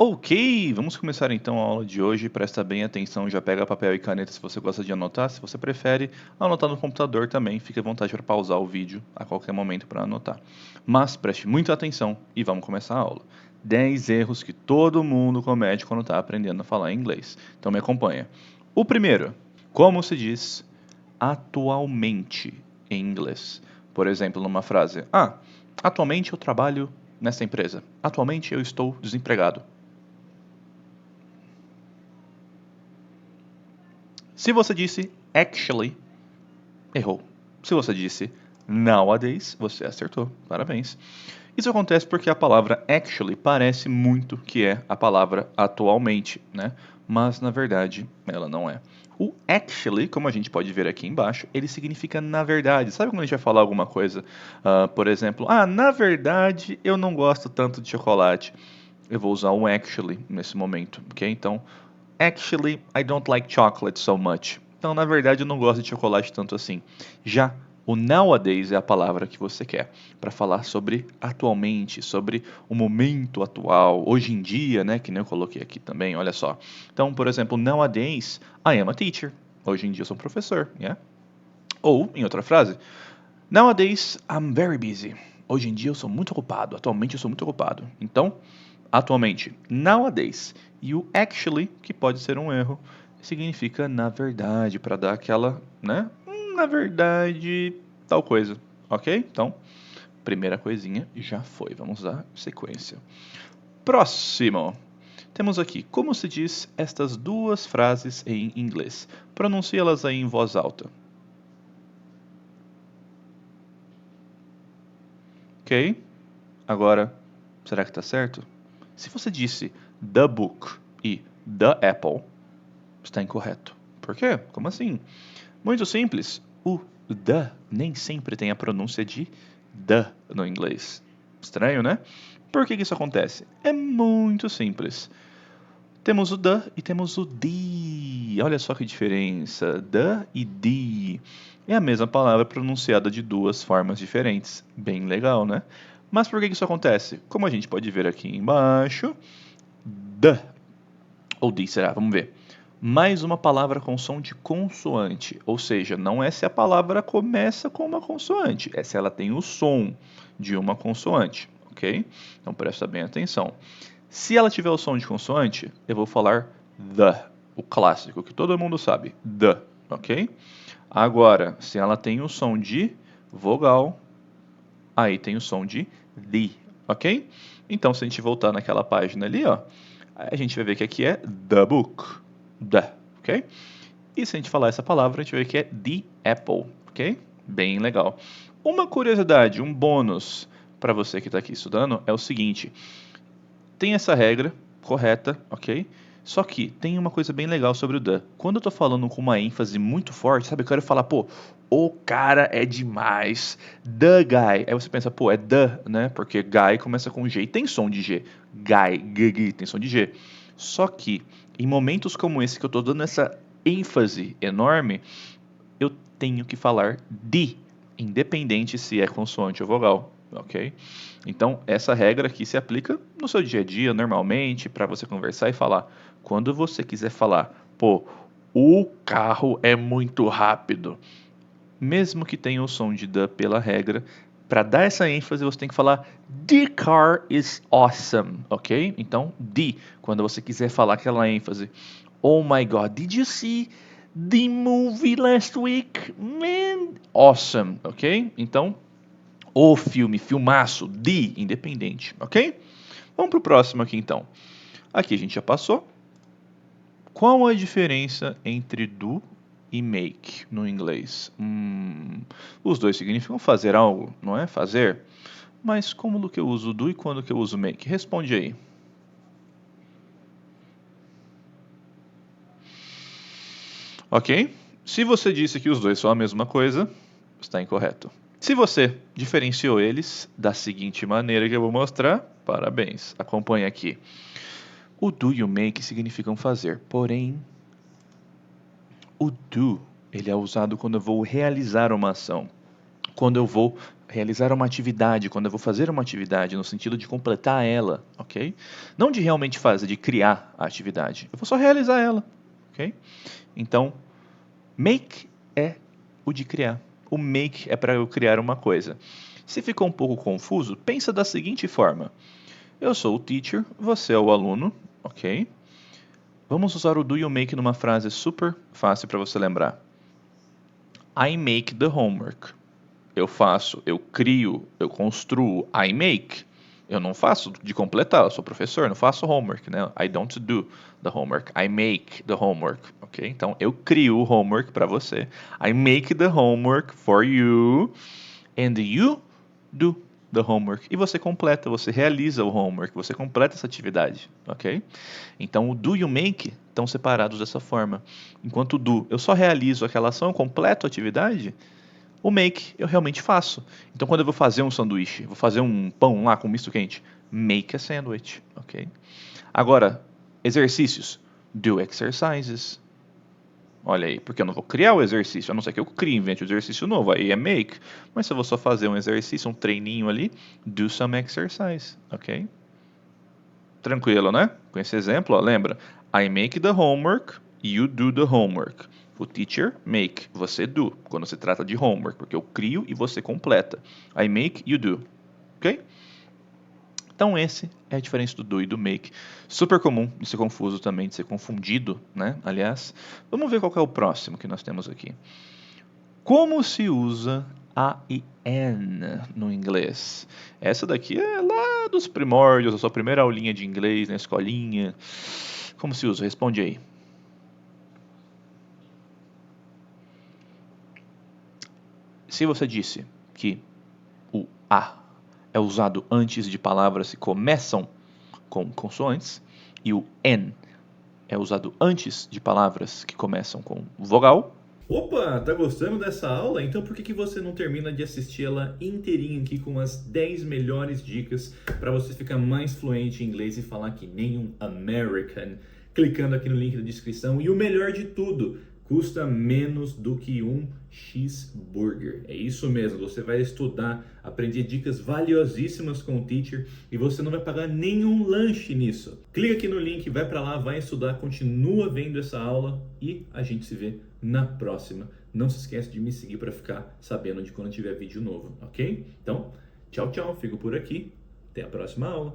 Ok, vamos começar então a aula de hoje. Presta bem atenção, já pega papel e caneta se você gosta de anotar. Se você prefere anotar no computador também, fique à vontade para pausar o vídeo a qualquer momento para anotar. Mas preste muita atenção e vamos começar a aula. 10 erros que todo mundo comete quando está aprendendo a falar inglês. Então me acompanha. O primeiro, como se diz atualmente em inglês? Por exemplo, numa frase: atualmente eu trabalho nessa empresa. Atualmente eu estou desempregado. Se você disse actually, errou. Se você disse nowadays, você acertou. Parabéns. Isso acontece porque a palavra actually parece muito que é a palavra atualmente, né? Mas na verdade ela não é. O actually, como a gente pode ver aqui embaixo, ele significa na verdade. Sabe quando a gente vai falar alguma coisa, por exemplo, na verdade eu não gosto tanto de chocolate. Eu vou usar o actually nesse momento, ok? Então, actually, I don't like chocolate so much. Então, na verdade, eu não gosto de chocolate tanto assim. Já o nowadays é a palavra que você quer para falar sobre atualmente, sobre o momento atual, hoje em dia, né? Que nem eu coloquei aqui também, olha só. Então, por exemplo, nowadays, I am a teacher. Hoje em dia eu sou um professor, yeah? Ou, em outra frase, nowadays, I'm very busy. Hoje em dia eu sou muito ocupado. Atualmente eu sou muito ocupado. Então, atualmente, nowadays. E o actually, que pode ser um erro, significa na verdade, para dar aquela, né? Na verdade, tal coisa. Ok? Então, primeira coisinha já foi. Vamos dar sequência. Próximo. Temos aqui como se diz estas duas frases em inglês. Pronuncie elas aí em voz alta. Ok? Agora, será que está certo? Se você disse the book e the apple, está incorreto. Por quê? Como assim? Muito simples. O the nem sempre tem a pronúncia de the no inglês. Estranho, né? Por que isso acontece? É muito simples. Temos o the e temos o the. Olha só que diferença. The e the. É a mesma palavra pronunciada de duas formas diferentes. Bem legal, né? Mas por que isso acontece? Como a gente pode ver aqui embaixo, the ou the será? Vamos ver. Mais uma palavra com som de consoante, ou seja, não é se a palavra começa com uma consoante, é se ela tem o som de uma consoante, ok? Então presta bem atenção. Se ela tiver o som de consoante, eu vou falar the, o clássico que todo mundo sabe, the, ok? Agora, se ela tem o som de vogal, aí tem o som de the, ok? Então, se a gente voltar naquela página ali, ó, a gente vai ver que aqui é the book, the, ok? E se a gente falar essa palavra, a gente vai ver que é the apple, ok? Bem legal. Uma curiosidade, um bônus para você que está aqui estudando é o seguinte: tem essa regra correta, ok? Só que tem uma coisa bem legal sobre o the. Quando eu tô falando com uma ênfase muito forte, sabe? Eu quero falar, pô, o cara é demais. The guy. Aí você pensa, pô, é the, né? Porque guy começa com G e tem som de G. Guy, g, tem som de G. Só que em momentos como esse que eu tô dando essa ênfase enorme, eu tenho que falar de, independente se é consoante ou vogal, ok? Então, essa regra aqui se aplica no seu dia a dia, normalmente, para você conversar e falar. Quando você quiser falar, pô, o carro é muito rápido, mesmo que tenha o som de the pela regra, para dar essa ênfase você tem que falar the car is awesome, ok? Então, the, quando você quiser falar aquela ênfase. Oh my god, did you see the movie last week? Man, awesome, ok? Então, o filme, filmaço, de independente, ok? Vamos pro próximo aqui então. Aqui a gente já passou. Qual a diferença entre do e make no inglês? Os dois significam fazer algo, não é? Fazer. Mas como que eu uso do e quando que eu uso make? Responde aí. Ok? Se você disse que os dois são a mesma coisa, está incorreto. Se você diferenciou eles da seguinte maneira que eu vou mostrar, parabéns. Acompanhe aqui. O do e o make significam fazer, porém, o do ele é usado quando eu vou realizar uma ação. quando eu vou realizar uma atividade, quando eu vou fazer uma atividade, no sentido de completar ela, ok? Não de realmente fazer, de criar a atividade. Eu vou só realizar ela, ok? Então, make é o de criar. O make é para eu criar uma coisa. Se ficou um pouco confuso, pensa da seguinte forma. Eu sou o teacher, você é o aluno, ok? Vamos usar o do you make numa frase super fácil para você lembrar. I make the homework. Eu faço, eu crio, eu construo. I make. Eu não faço de completar, eu sou professor, não faço homework, né? I don't do the homework. I make the homework, ok? Então, eu crio o homework para você. I make the homework for you. And you do the homework. E você completa, você realiza o homework, você completa essa atividade, ok? Então, o do e o make estão separados dessa forma. Enquanto o do, eu só realizo aquela ação, eu completo a atividade. O make, eu realmente faço. Então, quando eu vou fazer um sanduíche, vou fazer um pão lá com misto quente, make a sandwich, ok? Agora, exercícios. Do exercises. Olha aí, porque eu não vou criar o exercício, a não ser que eu crie, invente um exercício novo, aí é make. Mas se eu vou só fazer um exercício, um treininho ali, do some exercise, ok? Tranquilo, né? Com esse exemplo, ó, lembra? I make the homework, you do the homework. O teacher make, você do, quando se trata de homework, porque eu crio e você completa. I make, you do, ok? Então esse é a diferença do do e do make. Super comum de ser confuso também, de ser confundido, né? Aliás, vamos ver qual que é o próximo que nós temos aqui. Como se usa a e an no inglês? Essa daqui é lá dos primórdios, a sua primeira aulinha de inglês na escolinha. Como se usa? Responde aí. Se você disse que o a é usado antes de palavras que começam com consoantes e o n é usado antes de palavras que começam com vogal. Opa, tá gostando dessa aula? Então por que você não termina de assistir ela inteirinha aqui com as 10 melhores dicas para você ficar mais fluente em inglês e falar que nem um American? Clicando aqui no link da descrição. E o melhor de tudo, custa menos do que um cheeseburger. É isso mesmo, você vai estudar, aprender dicas valiosíssimas com o teacher e você não vai pagar nenhum lanche nisso. Clica aqui no link, vai para lá, vai estudar, continua vendo essa aula e a gente se vê na próxima. Não se esquece de me seguir para ficar sabendo de quando tiver vídeo novo, ok? Então, tchau, tchau, fico por aqui. Até a próxima aula.